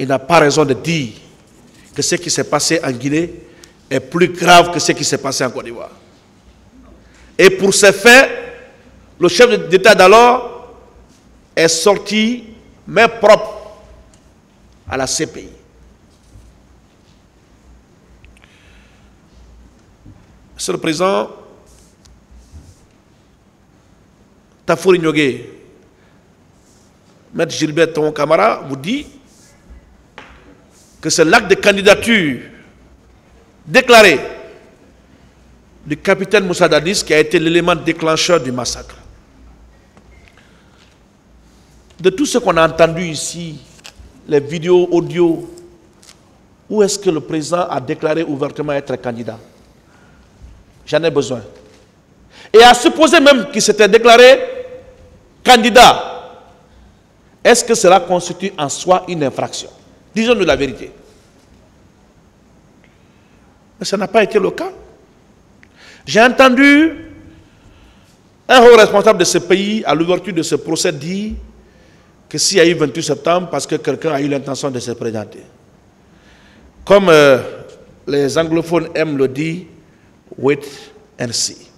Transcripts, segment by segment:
il n'a pas raison de dire que ce qui s'est passé en Guinée est plus grave que ce qui s'est passé en Côte d'Ivoire. Et pour ces faits, le chef d'État d'alors est sorti, main propre, à la CPI. Monsieur le Président, Tafouri Nyogué, Maître Gilbert Tohon Kamara vous dit que c'est l'acte de candidature déclaré du capitaine Moussa Dadis qui a été l'élément déclencheur du massacre. De tout ce qu'on a entendu ici, les vidéos, audio, où est-ce que le président a déclaré ouvertement être candidat? J'en ai besoin. Et à supposer même qu'il s'était déclaré candidat, est-ce que cela constitue en soi une infraction? Disons-nous la vérité. Mais ça n'a pas été le cas. J'ai entendu un haut responsable de ce pays, à l'ouverture de ce procès, dire que s'il y a eu 28 septembre, parce que quelqu'un a eu l'intention de se présenter. Comme les anglophones aiment le dire, wait and see.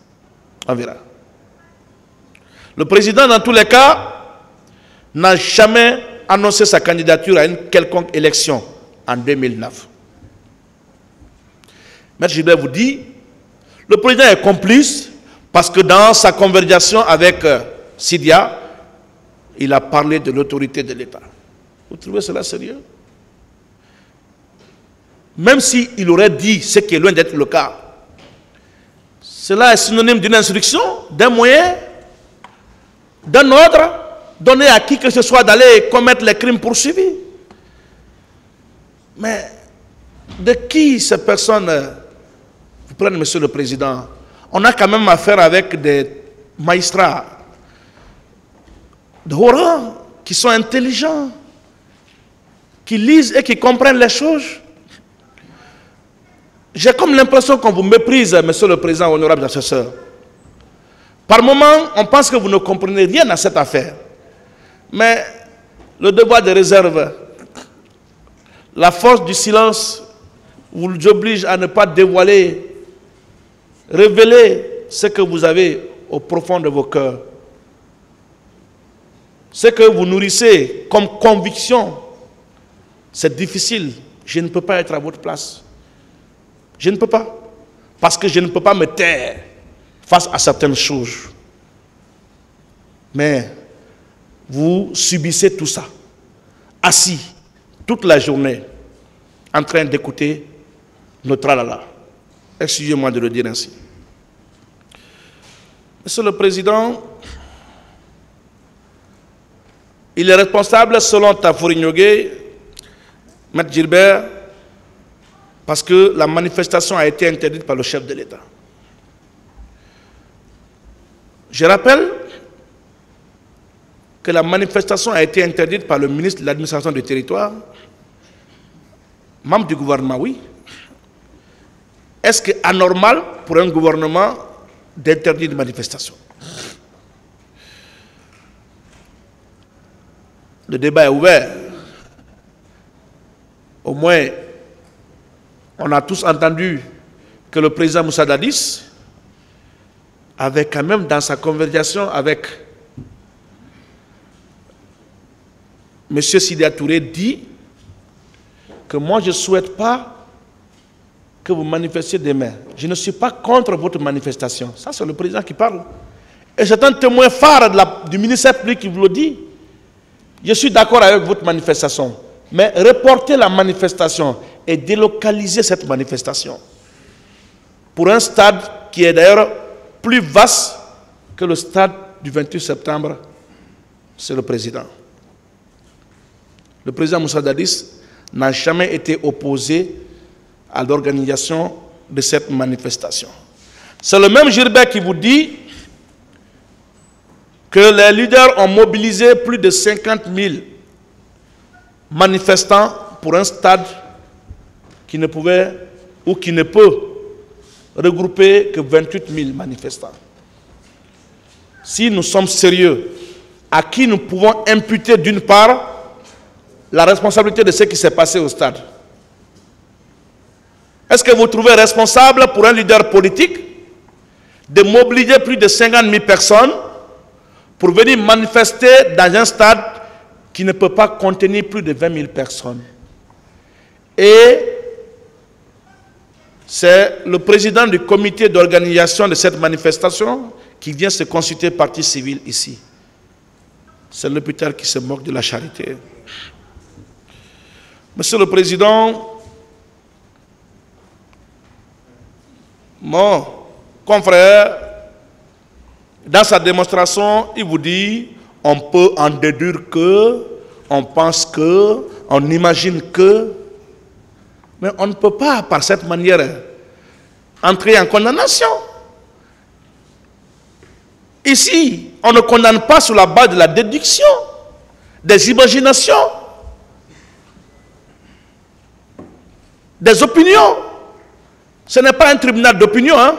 On verra. Le président, dans tous les cas, n'a jamais annoncé sa candidature à une quelconque élection en 2009. M. Gilbert vous dit, le président est complice parce que dans sa conversation avec Sidia, il a parlé de l'autorité de l'État. Vous trouvez cela sérieux? Même s'il aurait dit ce qui est loin d'être le cas, cela est synonyme d'une instruction, d'un moyen, d'un ordre donné à qui que ce soit d'aller commettre les crimes poursuivis. Mais de qui ces personnes vous prennent, Monsieur le Président? On a quand même affaire avec des magistrats de haut rang, qui sont intelligents, qui lisent et qui comprennent les choses. J'ai comme l'impression qu'on vous méprise, Monsieur le Président, honorable assesseur. Par moments, on pense que vous ne comprenez rien à cette affaire. Mais le devoir de réserve, la force du silence, vous oblige à ne pas dévoiler, révéler ce que vous avez au profond de vos cœurs. Ce que vous nourrissez comme conviction, c'est difficile. Je ne peux pas être à votre place. Je ne peux pas. Parce que je ne peux pas me taire face à certaines choses. Mais vous subissez tout ça, assis toute la journée, en train d'écouter notre tralala. Excusez-moi de le dire ainsi. Monsieur le Président, il est responsable, selon Tafouri Nyogué, M. Gilbert, parce que la manifestation a été interdite par le chef de l'État. Je rappelle que la manifestation a été interdite par le ministre de l'administration du territoire, membre du gouvernement, oui. Est-ce que c'est anormal pour un gouvernement d'interdire une manifestation? Le débat est ouvert. Au moins, on a tous entendu que le président Moussa Dadis avait quand même dans sa conversation avec M. Sidia Touré dit que moi je ne souhaite pas que vous manifestiez demain. Je ne suis pas contre votre manifestation. Ça c'est le président qui parle. Et c'est un témoin phare du ministère public qui vous le dit. Je suis d'accord avec votre manifestation. Mais reporter la manifestation et délocaliser cette manifestation pour un stade qui est d'ailleurs plus vaste que le stade du 28 septembre, c'est le président. Le président Moussa Dadis n'a jamais été opposé à l'organisation de cette manifestation. C'est le même Gilbert qui vous dit que les leaders ont mobilisé plus de 50 000 manifestants pour un stade qui ne pouvait ou qui ne peut regrouper que 28 000 manifestants. Si nous sommes sérieux, à qui nous pouvons imputer d'une part la responsabilité de ce qui s'est passé au stade? Est-ce que vous trouvez responsable pour un leader politique de mobiliser plus de 50 000 personnes pour venir manifester dans un stade qui ne peut pas contenir plus de 20 000 personnes? Et c'est le président du comité d'organisation de cette manifestation qui vient se consulter partie civile ici. C'est l'hôpital qui se moque de la charité. Monsieur le Président, mon confrère, dans sa démonstration, il vous dit, on peut en déduire que, on pense que, on imagine que, mais on ne peut pas, par cette manière, entrer en condamnation. Ici, on ne condamne pas sur la base de la déduction, des imaginations, des opinions. Ce n'est pas un tribunal d'opinion, hein?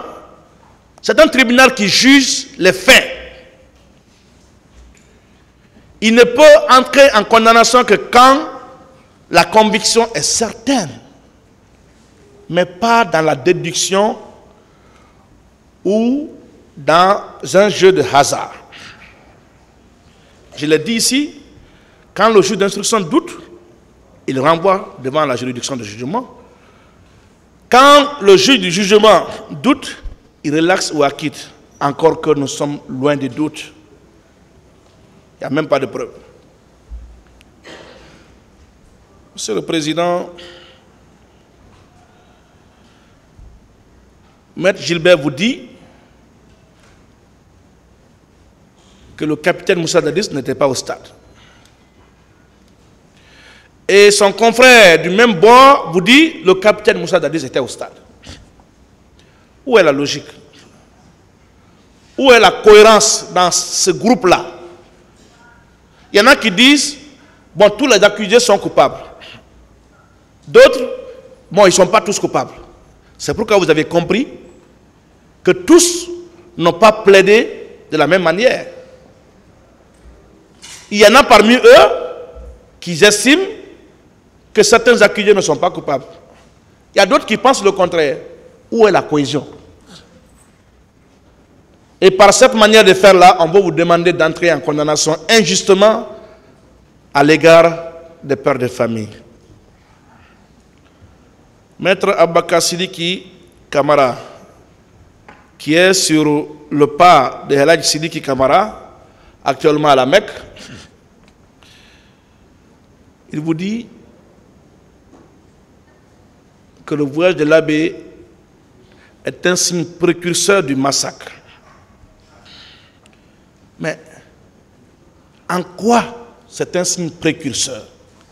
C'est un tribunal qui juge les faits. Il ne peut entrer en condamnation que quand la conviction est certaine, mais pas dans la déduction ou dans un jeu de hasard. Je l'ai dit ici, quand le juge d'instruction doute, il renvoie devant la juridiction de jugement. Quand le juge du jugement doute, il relaxe ou acquitte, encore que nous sommes loin des doutes. Il n'y a même pas de preuve. Monsieur le Président, Maître Gilbert vous dit que le capitaine Moussa Dadis n'était pas au stade. Et son confrère du même bord vous dit que le capitaine Moussa Dadis était au stade. Où est la logique? Où est la cohérence dans ce groupe-là? Il y en a qui disent, bon, tous les accusés sont coupables. D'autres, bon, ils ne sont pas tous coupables. C'est pourquoi vous avez compris que tous n'ont pas plaidé de la même manière. Il y en a parmi eux qui estiment que certains accusés ne sont pas coupables. Il y a d'autres qui pensent le contraire. Où est la cohésion? Et par cette manière de faire là, on va vous demander d'entrer en condamnation injustement à l'égard des pères de famille. Maître Abaka Sidiki Kamara, qui est sur le pas de Hadj Sidiki Kamara, actuellement à la Mecque, il vous dit que le voyage de l'abbé est un signe précurseur du massacre. Mais en quoi c'est un signe précurseur?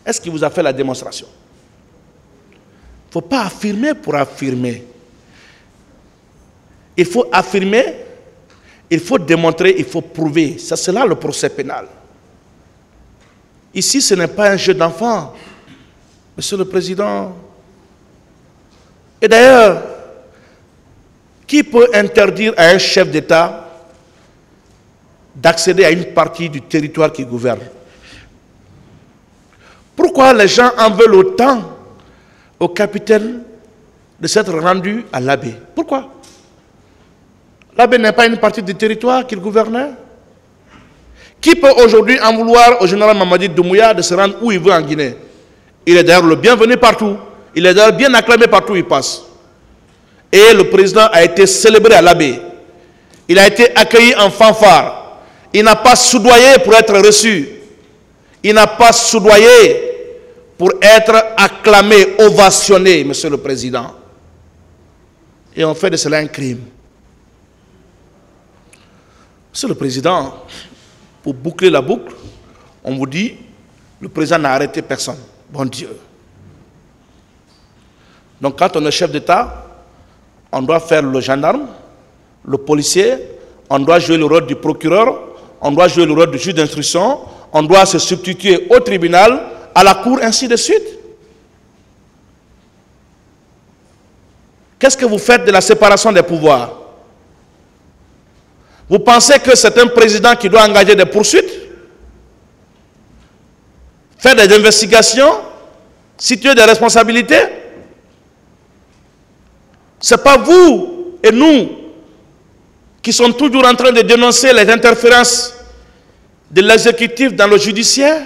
Est-ce qu'il vous a fait la démonstration? Il ne faut pas affirmer pour affirmer. Il faut affirmer, il faut démontrer, il faut prouver. C'est là le procès pénal. Ici, ce n'est pas un jeu d'enfant, Monsieur le Président. Et d'ailleurs, qui peut interdire à un chef d'État d'accéder à une partie du territoire qui gouverne? Pourquoi les gens en veulent autant au capitaine de s'être rendu à l'abbé? Pourquoi? L'abbé n'est pas une partie du territoire qu'il gouvernait. Qui peut aujourd'hui en vouloir au général Mamadi Doumbouya de se rendre où il veut en Guinée? Il est d'ailleurs le bienvenu partout. Il est d'ailleurs bien acclamé partout où il passe. Et le président a été célébré à l'abbé. Il a été accueilli en fanfare. Il n'a pas soudoyé pour être reçu. Il n'a pas soudoyé pour être acclamé, ovationné, Monsieur le Président. Et on fait de cela un crime. Monsieur le Président, pour boucler la boucle, on vous dit, le président n'a arrêté personne. Bon Dieu. Donc quand on est chef d'État, on doit faire le gendarme, le policier, on doit jouer le rôle du procureur, on doit jouer le rôle du juge d'instruction, on doit se substituer au tribunal, à la cour, ainsi de suite. Qu'est-ce que vous faites de la séparation des pouvoirs? Vous pensez que c'est un président qui doit engager des poursuites? faire des investigations, situer des responsabilités. Ce n'est pas vous et nous qui sommes toujours en train de dénoncer les interférences de l'exécutif dans le judiciaire.